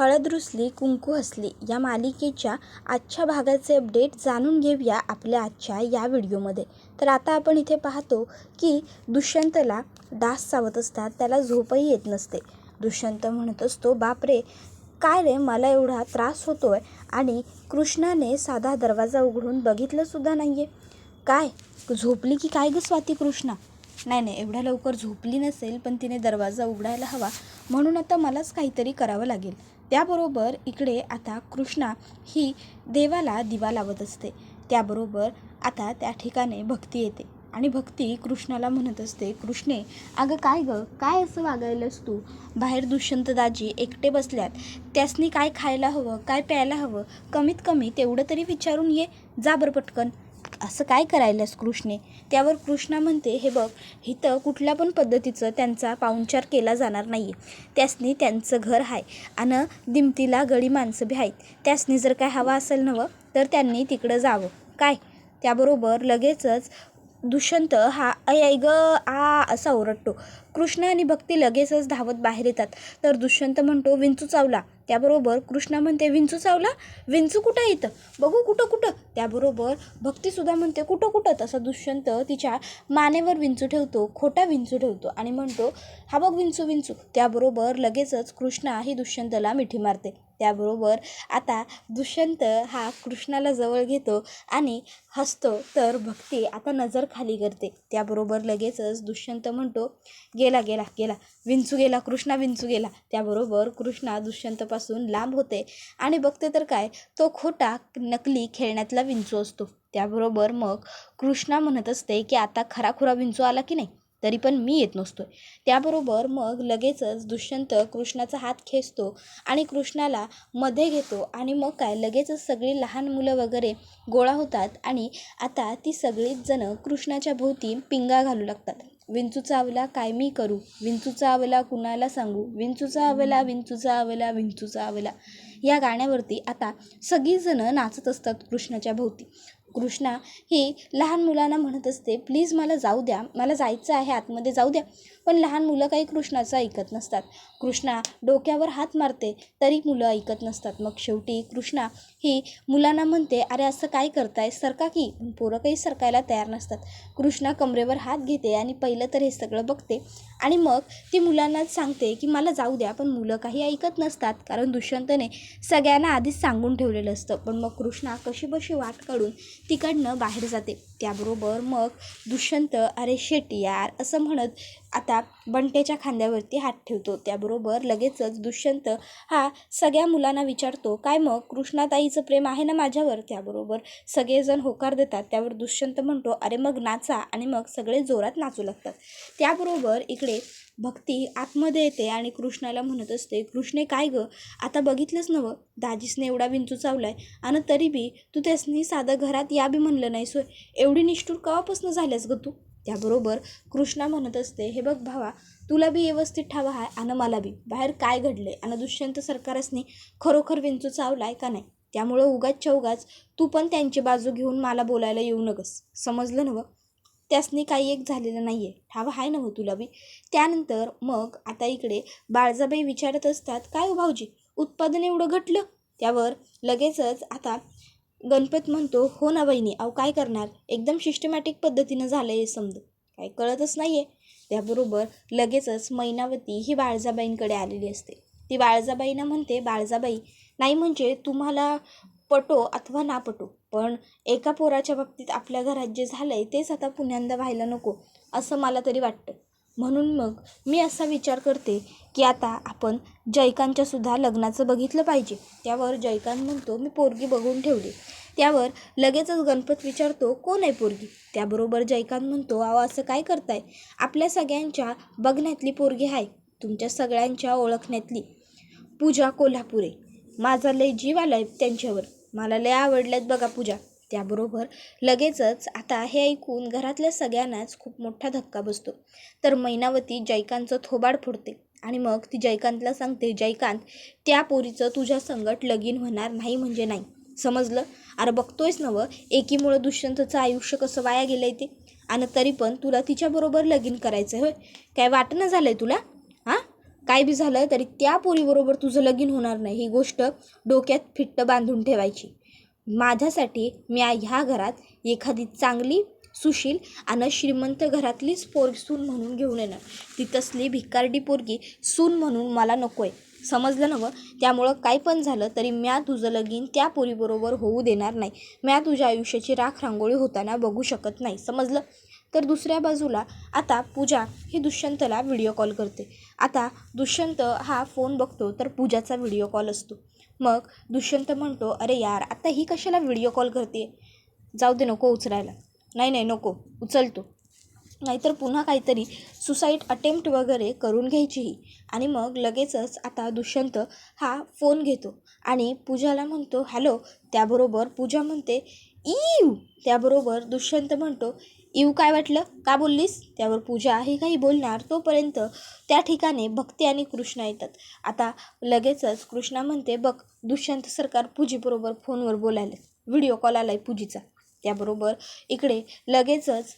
हळद रुसली कुंकू हसली या मालिकेच्या आजच्या भागाचे अपडेट जाणून घेऊया आपल्या आजच्या या व्हिडिओमध्ये. तर आता आपण इथे पाहतो की दुष्यंतला डास चावत असतात, त्याला झोपही येत नसते. दुष्यंत म्हणत असतो, बापरे काय रे, मला एवढा त्रास होतोय आणि कृष्णाने साधा दरवाजा उघडून बघितलंसुद्धा नाही आहे. काय झोपली की काय ग स्वाती कृष्णा? नाही, एवढ्या लवकर झोपली नसेल, पण तिने दरवाजा उघडायला हवा, म्हणून आता मलाच काहीतरी करावं लागेल. त्याबरोबर इकडे आता कृष्णा ही देवाला दिवा लावत असते. त्याबरोबर आता त्या ठिकाणी भक्ती येते आणि भक्ती कृष्णाला म्हणत असते, कृष्णे अगं काय गं, काय असं वागायलास तू? बाहेर दुष्यंत दाजी एकटे बसल्यात, त्यासनी काय खायला हवं, काय प्यायला हवं, कमीत कमी तेवढं तरी विचारून ये, जा बरं पटकन. असं काय करायलास कृष्णे? त्यावर कृष्णा म्हणते, हे बघ, इथं कुठल्या पण पद्धतीचं त्यांचा पाहुणचार केला जाणार नाही आहे. त्यासनी त्यांचं घर आहे आणि दिमतीला गडी माणसं बी आहेत. त्यासनी जर काय हवा असेल नवं तर त्यांनी तिकडं जावं काय. त्याबरोबर लगेचच दुष्यंत हा ऐ ग आ असा ओरडतो. कृष्णा आणि भक्ती लगेचच धावत बाहेर येतात. तर दुष्यंत म्हणतो, विंचू चावला. त्याबरोबर कृष्णा म्हणते, विंचू चावला? विंचू कुठं येतं बघू, कुठं? त्याबरोबर भक्तीसुद्धा म्हणते, कुठं? तसा दुष्यंत तिच्या मानेवर विंचू ठेवतो, खोटा विंचू ठेवतो आणि म्हणतो, हा बघ विंचू. त्याबरोबर लगेचच कृष्णा ही दुष्यंतला मिठी मारते. त्याबरोबर आता दुष्यंत हा कृष्णाला जवळ घेतो आणि हसतो. तर भक्ती आता नजर खाली करते. त्याबरोबर लगेचच दुष्यंत म्हणतो, गेला विंचू गेला, कृष्णा विंचू गेला. त्याबरोबर कृष्णा दुष्यंतपासून लांब होते आणि बघते तर काय, तो खोटा नकली खेळण्यातला विंचू असतो. त्याबरोबर मग कृष्णा म्हणत असते की आता खराखुरा विंचू आला की नाही, तरी पण मी येत नसतोय. त्याबरोबर मग लगेचच दुष्यंत कृष्णाचा हात खेचतो आणि कृष्णाला मध्ये घेतो आणि मग काय लगेचच सगळी लहान मुलं वगैरे गोळा होतात आणि आता ती सगळीच जणं कृष्णाच्या भोवती पिंगा घालू लागतात. विंचू चावला काय मी करू, विंचू चावला कुणाला सांगू, विंचू चावला या गाण्यावरती आता सगळीजणं नाचत असतात कृष्णाच्या भोवती. कृष्णा ही लहान मुलांना म्हणत असते, प्लीज मला जाऊ द्या, मला जायचं आहे, आतमध्ये जाऊ द्या. पण लहान मुलं काही कृष्णाचं ऐकत नसतात. कृष्णा डोक्यावर हात मारते तरी मुलं ऐकत नसतात. मग शेवटी कृष्णा ही मुलांना म्हणते, अरे असं काय करताय, सरका की. पोरं काही सरकायला तयार नसतात. कृष्णा कमरेवर हात घेते आणि पहिलं तर हे सगळं बघते आणि मग ती मुलांनाच सांगते की मला जाऊ द्या, पण मुलं काही ऐकत नसतात, कारण दुष्यंतने सगळ्यांना आधीच सांगून ठेवलेलं असतं. पण मग कृष्णा कशीबशी वाट काढून तिकडनं बाहेर जाते. त्याबरोबर मग दुष्यंत अरे शेट यार असं म्हणत आता बंटेच्या खांद्यावरती हात ठेवतो. त्याबरोबर लगेचच दुष्यंत हा सगळ्या मुलांना विचारतो, काय मग कृष्णाताईचं प्रेम आहे ना माझ्यावर? त्याबरोबर सगळेजण होकार देतात. त्यावर दुष्यंत म्हणतो, अरे मग नाचा, आणि मग सगळे जोरात नाचू लागतात. त्याबरोबर इकडे भक्ती आतमध्ये येते आणि कृष्णाला म्हणत असते, कृष्णे काय गं, आता बघितलंच नवं, दाजीसने एवढा विंचू चावलाय आणि तरी बी तू त्यासनी साधं घरात या बी म्हणलं नाही, सोय एवढी निष्ठूर कवापासून झाल्यास गं तू? त्याबरोबर कृष्णा म्हणत असते, हे बघ भावा, तुला बी व्यवस्थित ठावा आहे आणि मला बी बाहेर काय घडले आणि दुष्यंत सरकारसनी खरोखर विंचू चावलाय का नाही, त्यामुळं उगाच तू पण त्यांची बाजू घेऊन मला बोलायला येऊ नकस, समजलं नवं? त्यासनी काही एक झालेलं नाही आहे, ठावा आहे नवं तुला बी? त्यानंतर मग आता इकडे बाळजाबाई विचारत असतात, काय हो भाऊजी, उत्पादन एवढं घटलं? त्यावर लगेचच आता गणपत म्हणतो, हो ना वहिनी, अहो काय करणार, एकदम सिस्टमॅटिक पद्धतीनं झालं हे समज, काही कळतच नाही आहे. त्याबरोबर लगेचच मैनावती ही बाळजाबाईंकडे आलेली असते. ती बाळजाबाईंना म्हणते, बाळजाबाई, नाही म्हणजे तुम्हाला पटो अथवा ना पटो, पण एका पोराच्या बाबतीत आपल्या घरात जे झालं आहे तेच आता पुन्यांदा व्हायला नको असं मला तरी वाटतं. म्हणून मग मी असा विचार करते की आता आपण जयकांच्यासुद्धा लग्नाचं बघितलं पाहिजे. त्यावर जयकांत म्हणतो, मी पोरगी बघून ठेवली. त्यावर लगेचच गणपत विचारतो, कोण आहे पोरगी? त्याबरोबर जयकांत म्हणतो, अहो असं काय करताय, आपल्या सगळ्यांच्या बघण्यातली पोरगी आहे, तुमच्या सगळ्यांच्या ओळखण्यातली पूजा कोल्हापुरे. माझा लय जीव आलाय त्यांच्यावर, मला लय आवडल्यात बघा पूजा. त्याबरोबर लगेचच आता हे ऐकून घरातल्या सगळ्यांनाच खूप मोठा धक्का बसतो. तर मैनावती जयकांतचं थोबाड फोडते आणि मग ती जयकांतला सांगते, जयकांत, त्या पोरीचं तुझ्या संगट लगीन होणार नाही म्हणजे नाही, समजलं? अरे बघतोयस नवं, एकीमुळं दुष्यंतचं आयुष्य कसं वाया गेलंय ते, आणि तरी पण तुला तिच्याबरोबर लगीन करायचं होय, काय वाटणं झालंय तुला? हां, काय बी झालं तरी त्या पोरीबरोबर तुझं लगीन होणार नाही, ही गोष्ट डोक्यात फिट्ट बांधून ठेवायची. माझ्यासाठी मी ह्या घरात एखादी चांगली सुशील आणि श्रीमंत घरातलीच सून म्हणून घेऊन येणार. ती तसली भिकारडी पोरगी सून म्हणून मला नको आहे, समजलं ना? त्यामुळं काही पण झालं तरी म्या तुझं लगीन त्या पोरीबरोबर होऊ देणार नाही. म्या तुझ्या आयुष्याची राख रांगोळी होताना बघू शकत नाही, समजलं? तर दुसऱ्या बाजूला आता पूजा ही दुष्यंतला व्हिडिओ कॉल करते. आता दुष्यंत हा फोन बघतो तर पूजाचा व्हिडिओ कॉल असतो. मग दुष्यंत म्हणतो, अरे यार, आता ही कशाला व्हिडिओ कॉल करते, जाऊ दे, नको उचलायला. नाही नको उचलतो, नाहीतर पुन्हा काहीतरी सुसाईड अटेम्प्ट वगैरे करून घ्यायची ही. आणि मग लगेचच आता दुष्यंत हा फोन घेतो आणि पूजाला म्हणतो हॅलो. त्याबरोबर पूजा म्हणते इव. त्याबरोबर दुष्यंत म्हणतो इव काय वाटलं, का बोललीस? त्यावर पूजा ही काही बोलणार तोपर्यंत त्या ठिकाणी भक्ती आणि कृष्णा येतात. आता लगेचच कृष्णा म्हणते, बघ दुष्यंत सरकार पूजीबरोबर फोनवर बोलायला, व्हिडिओ कॉल आलाय पूजीचा. त्याबरोबर इकडे लगेचच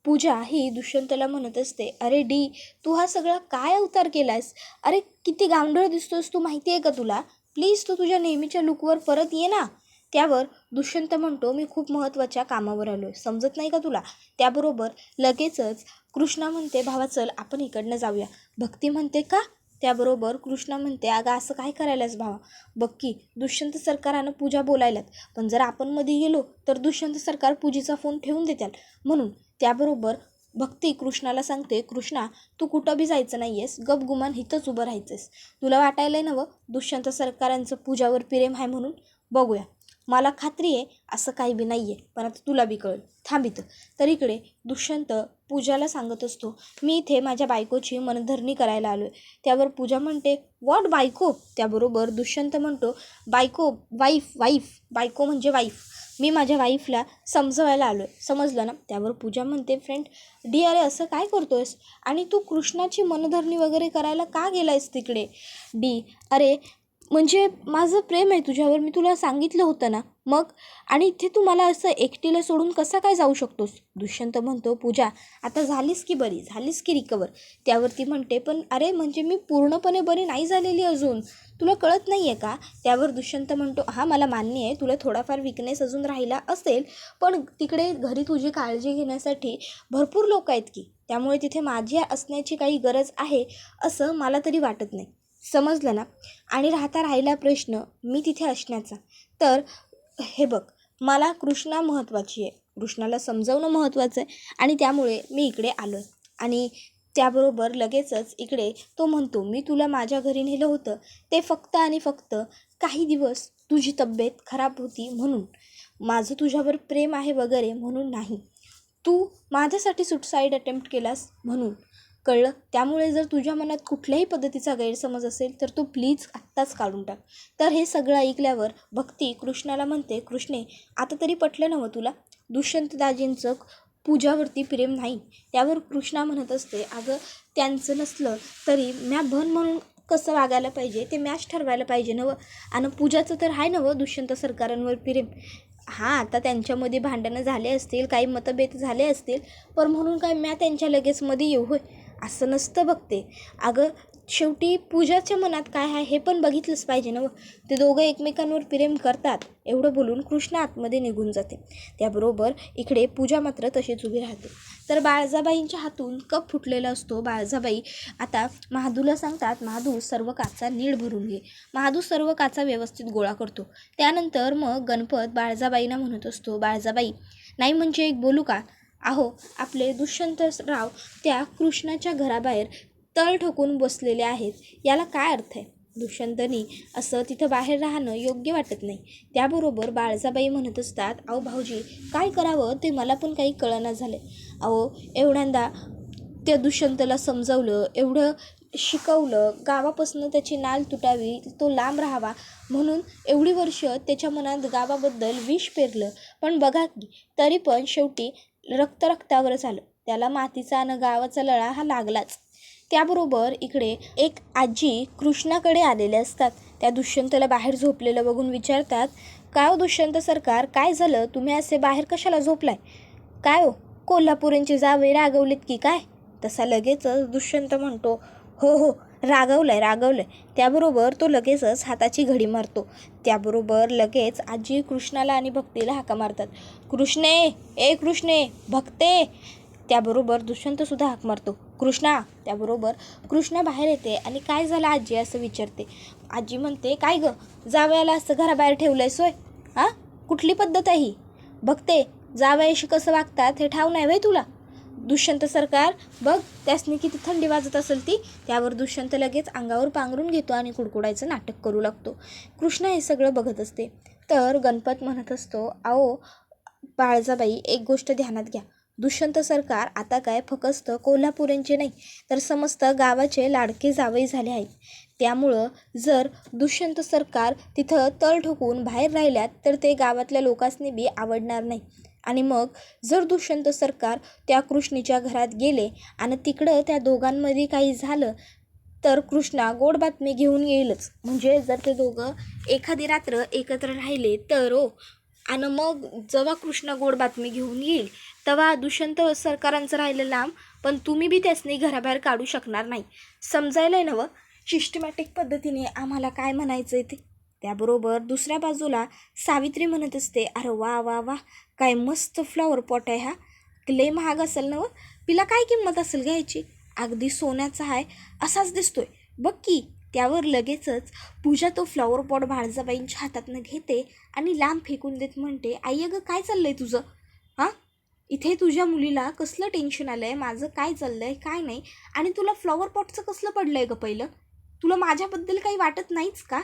पूजा ही दुष्यंतला म्हणत असते, अरे डी, तू हा सगळा काय अवतार केलास? अरे किती गावंढळ दिसतोस तू, माहिती आहे का तुला? प्लीज तू तुझ्या नेहमीच्या लुकवर परत ये ना. त्यावर दुष्यंत म्हणतो, मी खूप महत्त्वाच्या कामावर आलो आहे, समजत नाही का तुला? त्याबरोबर लगेचच कृष्णा म्हणते, भावा चल आपण इकडनं जाऊया. भक्ती म्हणते का? त्याबरोबर कृष्णा म्हणते, अगं असं काय करायलास भावा? बघ की दुष्यंत सरकारानं पूजा बोलायलात, पण जर आपण मध्ये गेलो तर दुष्यंत सरकार पूजेचा फोन ठेवून देतात म्हणून. त्याबरोबर भक्ती कृष्णाला सांगते, कृष्णा तू कुठं बी जायचं नाही आहेस, गपगुमान इथंच उभं राहायचंस. तुला वाटायलंय ना दुष्यंत सरकारांचं पूजावर प्रेम आहे म्हणून? बघूया, मला खात्री आहे असं काही बी नाही आहे, पण आता तुला बी कळेल, थांब इथं. तर इकडे दुष्यंत पूजाला सांगत असतो, मी इथे माझ्या बायकोची मनधरणी करायला आलो आहे. त्यावर पूजा म्हणते, व्हॉट बायको? त्याबरोबर दुष्यंत म्हणतो, बायको, वाईफ, बायको म्हणजे वाईफ. मी माझ्या वाईफला समजवायला आलो आहे, समजलं ना? त्यावर पूजा म्हणते, फ्रेंड डी, अरे असं काय करतोयस? आणि तू कृष्णाची मनधरणी वगैरे करायला का गेलायस तिकडे? डी, अरे म्हणजे माझं प्रेम आहे तुझ्यावर, मी तुला सांगितलं होतं ना. मग आणि इथे तू मला असं एकटीला सोडून कसा काय जाऊ शकतोस? दुष्यंत म्हणतो, पूजा आता झालीस की बरी, झालीस की रिकवर? त्यावरती म्हणते, पण अरे म्हणजे मी पूर्णपणे बरी नाही झालेली अजून, तुला कळत नाही आहे का? त्यावर दुष्यंत म्हणतो, हां मला मान्य आहे तुला थोडाफार विकनेस अजून राहिला असेल, पण तिकडे घरी तुझी काळजी घेण्यासाठी भरपूर लोक आहेत की, त्यामुळे तिथे माझी असण्याची काही गरज आहे असं मला तरी वाटत नाही, समजलं ना? आणि राहिला प्रश्न मी तिथे असण्याचा, तर हे बघ, मला कृष्णा महत्त्वाची आहे, कृष्णाला समजावणं महत्त्वाचं आहे आणि त्यामुळे मी इकडे आलो आहे. आणि त्याबरोबर लगेचच इकडे तो म्हणतो, मी तुला माझ्या घरी नेलं होतं ते फक्त आणि फक्त काही दिवस तुझी तब्येत खराब होती म्हणून, माझं तुझ्यावर प्रेम आहे वगैरे म्हणून नाही, तू माझ्यासाठी सुसाईड अटेम्प्ट केलास म्हणून, कळलं? त्यामुळे जर तुझ्या मनात कुठल्याही पद्धतीचा गैरसमज असेल तर तू प्लीज आत्ताच काढून टाक. तर हे सगळं ऐकल्यावर भक्ती कृष्णाला म्हणते, कृष्णे आता तरी पटलं नव्हं तुला, दुष्यंत दाजींचं पूजावरती प्रेम नाही? त्यावर कृष्णा म्हणत असते, अगं त्यांचं नसलं तरी म्या बन म्हणून कसं वागायला पाहिजे ते मॅच ठरवायला पाहिजे नवं. आणि पूजाचं तर आहे नवं दुष्यंत सरकारांवर प्रेम. हां आता त्यांच्यामध्ये भांडणं झाले असतील, काही मतभेद झाले असतील, पण म्हणून काय म्या त्यांच्या लगेच मध्ये येऊ होय? असं नसतं बघते. अगं शेवटी पूजाच्या मनात काय आहे हे पण बघितलंच पाहिजे ना. ते दोघं एकमेकांवर प्रेम करतात एवढं बोलून कृष्णा आतमध्ये निघून जाते. त्याबरोबर इकडे पूजा मात्र तशीच उभी राहते. तर बाळजाबाईंच्या हातून कप फुटलेला असतो. बाळजाबाई आता महादूला सांगतात, महादू सर्व काचा नीट भरून घे. महादू सर्व काचा व्यवस्थित गोळा करतो. त्यानंतर मग गणपत बाळजाबाईंना म्हणत असतो, बाळजाबाई नाही म्हणजे एक बोलू का? अहो आपले दुष्यंतराव त्या कृष्णाच्या घराबाहेर तळ ठोकून बसलेले आहेत, याला काय अर्थ आहे? दुष्यंतनी असं तिथं बाहेर राहणं योग्य वाटत नाही. त्याबरोबर बाळजाबाई म्हणत असतात, अहो भाऊजी काय करावं ते मला पण काही कळना झालं. अहो एवढ्यांदा त्या दुष्यंतला समजावलं, एवढं शिकवलं, गावापासून त्याची नाल तुटावी, तो लांब राहावा म्हणून एवढी वर्ष त्याच्या मनात गावाबद्दल विष पेरलं, पण बघा की तरी पण शेवटी रक्तावरच आलं. त्याला मातीचा आणि गावाचा लळा हा लागलाच. त्याबरोबर इकडे एक आजी कृष्णाकडे आलेले असतात. त्या दुष्यंतला बाहेर झोपलेलं बघून विचारतात, काय हो दुष्यंत सरकार, काय झालं? तुम्ही असे बाहेर कशाला झोपलाय? काय हो कोल्हापुरींची जावे रागवलीत की काय? तसा लगेचच दुष्यंत म्हणतो, हो रागवलंय. त्याबरोबर तो लगेचच हाताची घडी मारतो. त्याबरोबर लगेच आजी कृष्णाला आणि भक्तीला हाका मारतात. कृष्णे, भक्ते. त्याबरोबर दुष्यंतसुद्धा हाक मारतो, कृष्णा. त्याबरोबर कृष्णा बाहेर येते आणि काय झालं आजी असं विचारते. आजी म्हणते, काय गं, जावयाला असं घराबाहेर ठेवलंय सोय? हां, कुठली पद्धत आहे ही? बघते जावयाशी कसं वागतात हे ठाव नाही व्हय तुला? दुष्यंत सरकार बघ, त्यासनी किती थंडी वाजत असेल ती. त्यावर दुष्यंत लगेच अंगावर पांघरून घेतो आणि कुडकुडायचं नाटक करू लागतो. कृष्णा हे सगळं बघत असते. तर गणपत म्हणत असतो, अहो बाळजाबाई, एक गोष्ट ध्यानात घ्या. दुष्यंत सरकार आता काय फक्त कोल्हापुऱ्यांचे नाही, तर समस्त गावाचे लाडके जावई झाले आहेत. त्यामुळं जर दुष्यंत सरकार तिथं तळ ठोकून बाहेर राहिल्यात तर ते गावातल्या लोकांसनी बी आवडणार नाही. आणि मग जर दुष्यंत सरकार त्या कृष्णीच्या घरात गेले आणि तिकडं त्या दोघांमध्ये काही झालं तर कृष्णा गोड बातमी घेऊन येईलच. म्हणजे जर ते दोघं एखादी रात्र एकत्र राहिले तर आणि मग जेव्हा कृष्णा गोड बातमी घेऊन येईल तेव्हा दुष्यंत सरकारांचं राहिलं लांब, पण तुम्ही बी त्यासनी घराबाहेर काढू शकणार नाही. समजायलंय ना? सिस्टमॅटिक पद्धतीने आम्हाला काय म्हणायचं आहे ते. त्याबरोबर दुसऱ्या बाजूला सावित्री म्हणत असते, अरे वा वा वा, काय मस्त फ्लॉवर पॉट आहे हा. लय महाग असेल ना? पिला काय किंमत असेल घ्यायची? अगदी सोन्याचा आहे असाच दिसतोय बघ की. त्यावर लगेचच पूजा तो फ्लॉवर पॉट बाळजाबाईंच्या हातातनं घेते आणि लांब फेकून देत म्हणते, आई अगं काय चाललंय तुझं? हां, इथे तुझ्या मुलीला कसलं टेन्शन आलं आहे, माझं काय चाललं आहे काय नाही, आणि तुला फ्लॉवर पॉटचं कसलं पडलं आहे गं पहिलं? तुला माझ्याबद्दल काही वाटत नाहीच का?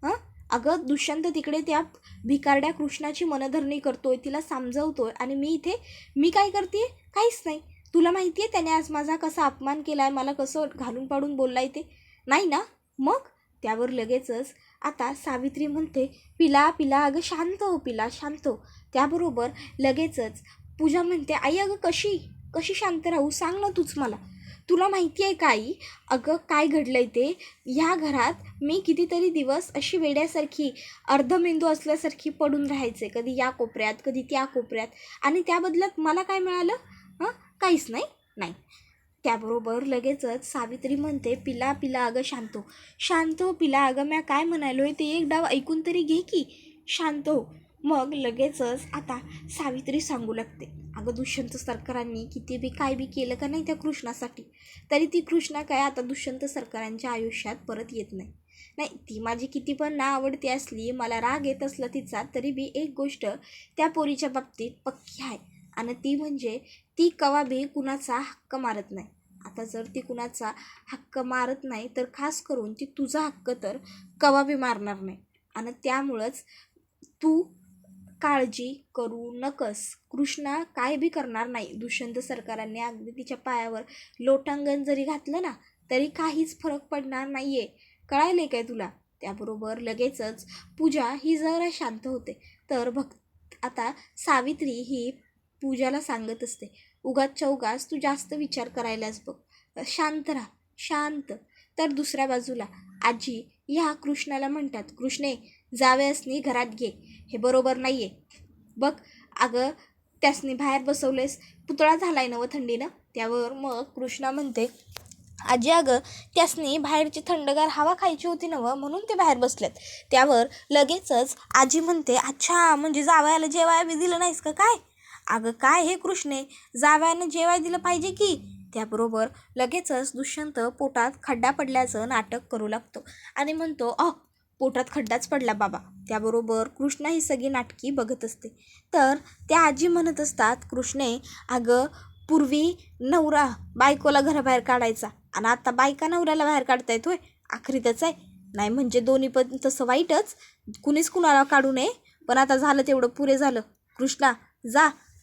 हां, अगं दुष्यंत तिकडे त्या भिकारड्या कृष्णाची मनधरणी करतोय, तिला समजावतोय, आणि मी काय करते? काहीच नाही. तुला माहिती आहे त्याने आज माझा कसा अपमान केला आहे, मला कसं घालून पाडून बोललाय ते? नाही ना? मग? त्यावर लगेचच आता सावित्री म्हणते, पिला अगं शांत हो पिला, शांत हो. त्याबरोबर लगेचच पूजा म्हणते, आई अगं कशी शांत राहू, सांग ना तूच मला. तुला माहिती आहे का आई, अगं काय घडलंय ते? ह्या घरात मी कितीतरी दिवस अशी वेड्यासारखी अर्धमेंदू असल्यासारखी पडून राहायचे, कधी या कोपऱ्यात कधी त्या कोपऱ्यात, आणि त्या बदल्यात मला काय मिळालं? हां, काहीच नाही. त्याबरोबर लगेचच सावित्री म्हणते, पिला अगं शांत हो पिला अगं, म्या काय म्हणालोय ते एक डाव ऐकून तरी घे की, शांत हो. मग लगेचच आता सावित्री सांगू लागते, अगं दुष्यंत सरकारांनी किती बी काय बी केलं का नाही त्या कृष्णासाठी, तरी ती कृष्णा काय आता दुष्यंत सरकारांच्या आयुष्यात परत येत नाही. ती माझी किती पण ना आवडती असली, मला राग येत असला तिचा, तरी बी एक गोष्ट त्या पोरीच्या बाबतीत पक्की आहे, आणि ती म्हणजे ती कवा बी कुणाचा हक्क मारत नाही. आता जर ती कुणाचा हक्क मारत नाही तर खास करून ती तुझा हक्क तर कवा बी मारणार नाही. आणि त्यामुळंच तू काळजी करू नकस. कृष्णा काय बी करणार नाही. दुष्यंत सरकारांनी अगदी तिच्या पायावर लोटांगण जरी घातलं ना तरी काहीच फरक पडणार नाही आहे. कळायले काय तुला? त्याबरोबर लगेचच पूजा ही जरा शांत होते. तर आता सावित्री ही पूजाला सांगत असते, उगाचच्या उगाच तू जास्त विचार करायलाच बघ, शांत राहा, शांत. तर दुसऱ्या बाजूला आजी ह्या कृष्णाला म्हणतात, कृष्णे जावयासनी घरात घे, हे बरोबर नाही आहे बघ. अगं त्यासनी बाहेर बसवलेस, पुतळा झालाय नवं थंडीनं. त्यावर मग कृष्णा म्हणते, आजी अगं त्यासनी बाहेरची थंडगार हवा खायची होती नवं, म्हणून ते बाहेर बसलेत. त्यावर लगेचच आजी म्हणते, अच्छा म्हणजे जावयाला जेवाय बी दिलं नाहीस का काय? अगं काय हे कृष्णे, जावयानं जेवाय दिलं पाहिजे की. त्याबरोबर लगेचच दुष्यंत पोटात खड्डा पडल्याचं नाटक करू लागतो आणि म्हणतो, पोटात खड्डाच पडला बाबा. त्याबरोबर कृष्णा ही सगळी नाटकी बघत असते. तर त्या आजी म्हणत असतात, कृष्णे अगं पूर्वी नवरा बायकोला घराबाहेर काढायचा, आणि आता बायका नवऱ्याला बाहेर काढतायत होय? आखरीतच आहे. नाही म्हणजे दोन्ही पण तसं वाईटच, कुणीच कुणाला काढू नये, पण आता झालं तेवढं पुरे झालं. कृष्णा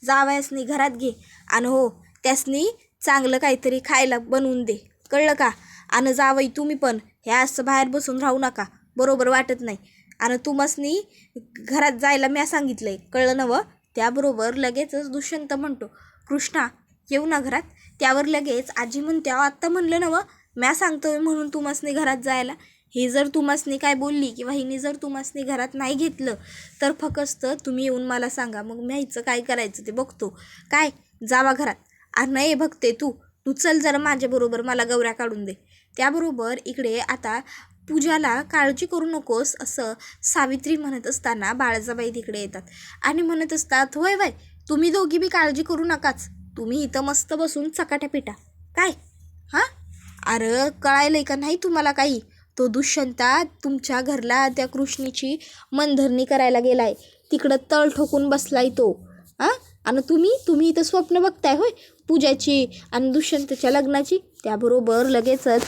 जावयासनी घरात घे, आणि हो त्यासनी चांगलं काहीतरी खायला बनवून दे, कळलं का? आणि जावई तुम्ही पण हे असं बाहेर बसून राहू नका, बरोबर वाटत नाही. आणि तुम्हासनी घरात जायला म्या सांगितलंय, कळलं नवं? त्याबरोबर लगेचच दुष्यंत म्हणतो, कृष्णा येऊ ना घरात? त्यावर लगेच आजी म्हणते, आत्ता म्हणलं नवं, म्या सांगतोय म्हणून तुम्हासनी घरात जायला. ही जर तुम्हासनी काय बोलली किंवा हिने जर तुम्हासनी घरात नाही घेतलं तर फक्त तुम्ही येऊन मला सांगा, मग मी हिचं काय करायचं ते बघतो. काय जावा घरात. अरे नाही बघते तू चल जरा माझ्याबरोबर, मला गौऱ्या काढून दे. त्याबरोबर इकडे आता पूजाला काळजी करू नकोस असं सावित्री म्हणत असताना बाळजाबाई तिकडे येतात आणि म्हणत असतात, होय वय तुम्ही दोघी बी काळजी करू नकाच, तुम्ही इथं मस्त बसून चकाट्या पिटा काय. हां अरे कळायलंय का नाही तुम्हाला काही, तो दुष्यंता तुमच्या घरला त्या कृष्णीची मनधरणी करायला गेलाय, तिकडं तळ ठोकून बसलाय तो. हां आणि तुम्ही इथं स्वप्न बघताय होय पूजाची आणि दुष्यंतच्या लग्नाची. त्याबरोबर लगेचच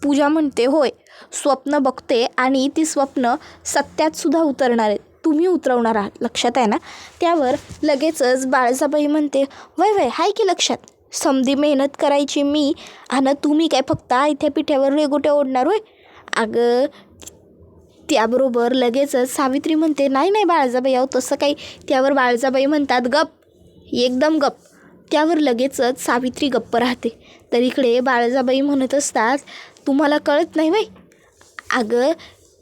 पूजा म्हणते, होय स्वप्न बघते आणि ती स्वप्न सत्यात सुद्धा उतरणार आहेत, तुम्ही उतरवणार आहात, लक्षात आहे ना. त्यावर लगेचच बाळजाबाई म्हणते, वय वय हाय की लक्षात, समधी मेहनत करायची मी आणि तुम्ही काय फक्त आयथ्या पिठ्यावर रेगोट्या ओढणार होय. अगं त्याबरोबर लगेचच सावित्री म्हणते, नाही नाही बाळजाबाई अहो तसं काही. त्यावर बाळजाबाई म्हणतात, गप एकदम गप. त्यावर लगेचच सावित्री गप्प राहते. तर इकडे बाळजाबाई म्हणत असतात, तुम्हाला कळत नाही बाई, अगं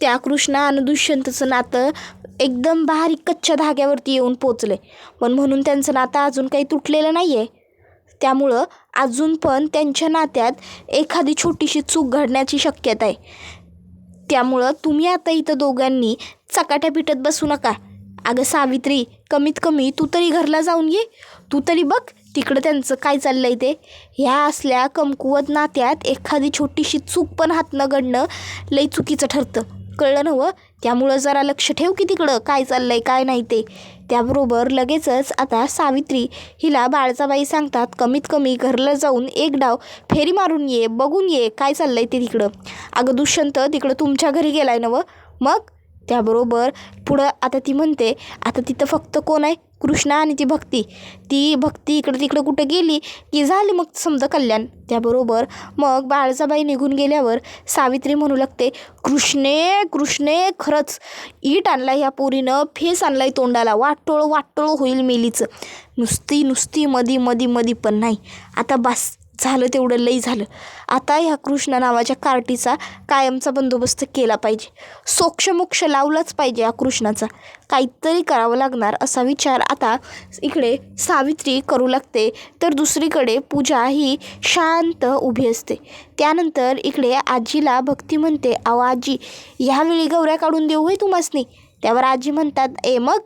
त्या कृष्णा आणि दुष्यंतचं नातं एकदम बारीक कच्च्या धाग्यावरती येऊन पोचले, पण म्हणून त्यांचं नातं अजून काही तुटलेलं नाही आहे. त्यामुळं अजून पण त्यांच्या नात्यात एखादी छोटीशी चूक घडण्याची शक्यता आहे. त्यामुळं तुम्ही आता इथं दोघांनी चकाट्या पिटत बसू नका. अगं सावित्री कमीत कमी तू तरी घरला जाऊन ये, तू तरी बघ तिकडं त्यांचं काय चाललं आहे ते. ह्या असल्या कमकुवत नात्यात एखादी छोटीशी चूक पण हातनं घडणं लई चुकीचं ठरतं, कळलं नव्हं. त्यामुळं जरा लक्ष ठेव की तिकडं काय चाललं आहे काय नाही ते. त्याबरोबर लगेचच आता सावित्री हिला बाळजाबाई सांगतात, कमीत कमी घरला जाऊन एक डाव फेरी मारून ये, बघून ये काय चाललं आहे ते तिकडं. अगं दुष्यंत तिकडं तुमच्या घरी गेलाय नवं मग. त्याबरोबर पुढं आता ती म्हणते, आता तिथं फक्त कोण आहे, कृष्णा आणि ती भक्ती इकडं तिकडं कुठं गेली की झाली मग समजा कल्याण. त्याबरोबर मग बाळजाबाई निघून गेल्यावर सावित्री म्हणू लागते, कृष्णे खरंच ईट आणलाय ह्या पोरीनं, फेस आणलाय तोंडाला, वाटोळ होईल मेलीचं. नुसती मधी पण नाही. आता बस झालं तेवढं लई झालं. आता ह्या कृष्णा नावाच्या कार्टीचा कायमचा बंदोबस्त केला पाहिजे, सोक्षमोक्ष लावलाच पाहिजे. या कृष्णाचा काहीतरी करावं लागणार असा विचार आता इकडे सावित्री करू लागते. तर दुसरीकडे पूजा ही शांत उभी असते. त्यानंतर इकडे आजीला भक्ती म्हणते, अहो आजी ह्यावेळी गौऱ्या काढून देऊ होय तुम्हासनी. त्यावर आजी म्हणतात, मग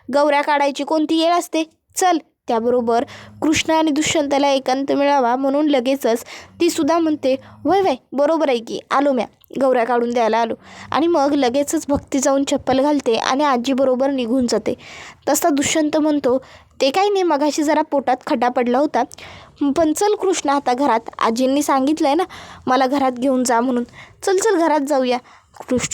गौऱ्या काढायची कोणती येळ असते, चल. त्याबरोबर कृष्ण आणि दुष्यंताला एकांत मिळावा म्हणून लगेचच ती सुद्धा म्हणते, वय बरोबर आहे की, आलो म्या गौऱ्या काढून द्यायला आलो. आणि मग लगेचच भक्ती जाऊन चप्पल घालते आणि आजीबरोबर निघून जाते. तसा दुष्यंत म्हणतो, ते काही नाही मगाशी जरा पोटात खड्डा पडला होता, पण चल कृष्णा आता घरात, आजींनी सांगितलं आहे ना मला घरात घेऊन जा म्हणून, चल घरात जाऊया.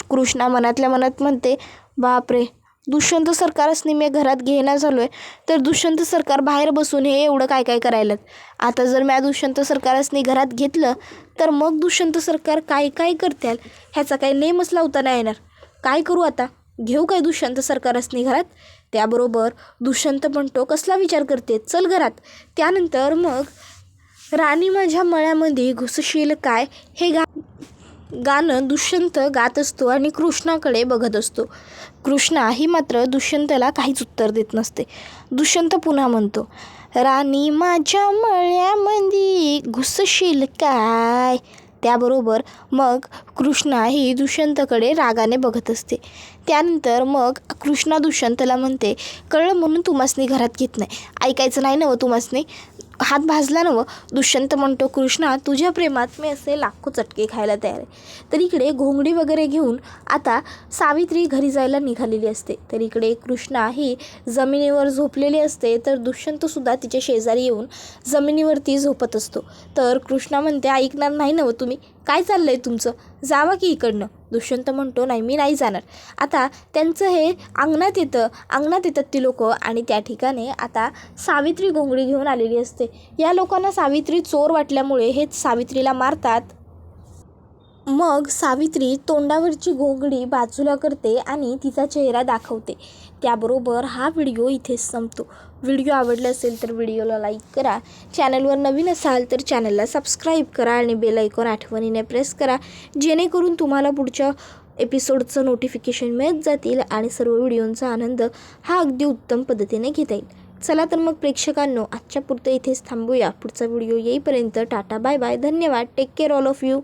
कृष्णा मनातल्या मनात म्हणते, बापरे दुष्यंत सरकारच मी घरात घेणं झालो आहे, तर दुष्यंत सरकार बाहेर बसून हे एवढं काय करायलात. आता जर मी दुष्यंत सरकारसनी घरात घेतलं तर मग दुष्यंत सरकार काय करतील ह्याचा काही नेमच लावता नाही येणार. काय करू आता, घेऊ काय दुष्यंत सरकारसनी घरात. त्याबरोबर दुष्यंत म्हणतो, कसला विचार करते, चल घरात. त्यानंतर मग राणी माझ्या मळ्यामध्ये घुसशील काय हे गाणं दुष्यंत गात असतो आणि कृष्णाकडे बघत असतो. कृष्णा ही मात्र दुष्यंतला काहीच उत्तर देत नसते. दुष्यंत पुन्हा म्हणतो, राणी माझ्या मळ्यामध्ये घुसशील काय. त्याबरोबर मग कृष्णा ही दुष्यंतकडे रागाने बघत असते. त्यानंतर मग कृष्णा दुष्यंतला म्हणते, कळलं म्हणून तुम्हासनी घरात घेत नाही, ऐकायचं नाही नवं तुम्हासनी, हात भाजला नवं. दुष्यंत म्हणतो, कृष्णा तुझ्या प्रेमात मी असे लाखो चटके खायला तयार आहे. तर इकडे घोंगडी वगैरे घेऊन आता सावित्री घरी जायला निघालेली असते. तर इकडे कृष्णा ही जमिनीवर झोपलेली असते, तर दुष्यंतसुद्धा तिच्या शेजारी येऊन जमिनीवरती झोपत असतो. तर कृष्णा म्हणते, ऐकणार नाही नवं तुम्ही, काय चाललं आहे तुमचं, जावा की इकडनं. दुष्यंत म्हणतो, नाही मी नाही जाणार. आता त्यांचं हे अंगणात येतात ती लोक आणि त्या ठिकाणी आता सावित्री घोंगडी घेऊन आलेली असते. या लोकांना सावित्री चोर वाटल्यामुळे हे सावित्रीला मारतात. मग सावित्री तोंडावरची घोंगडी बाजूला करते आणि तिचा चेहरा दाखवते. त्याबरोबर हा व्हिडिओ इथेच संपतो. व्हिडिओ आवडला असेल तर व्हिडिओला लाईक करा, चॅनलवर नवीन असाल तर चॅनलला सबस्क्राईब करा आणि बेल आयकॉन आठवणीने प्रेस करा, जेणेकरून तुम्हाला पुढच्या एपिसोडचं नोटिफिकेशन मिळत जातील आणि सर्व व्हिडिओंचा आनंद हा अगदी उत्तम पद्धतीने घेता येईल. चला तर मग प्रेक्षकांनो, आजच्या पुरतं इथेच थांबूया. पुढचा व्हिडिओ येईपर्यंत टाटा बाय बाय, धन्यवाद, take care all of you.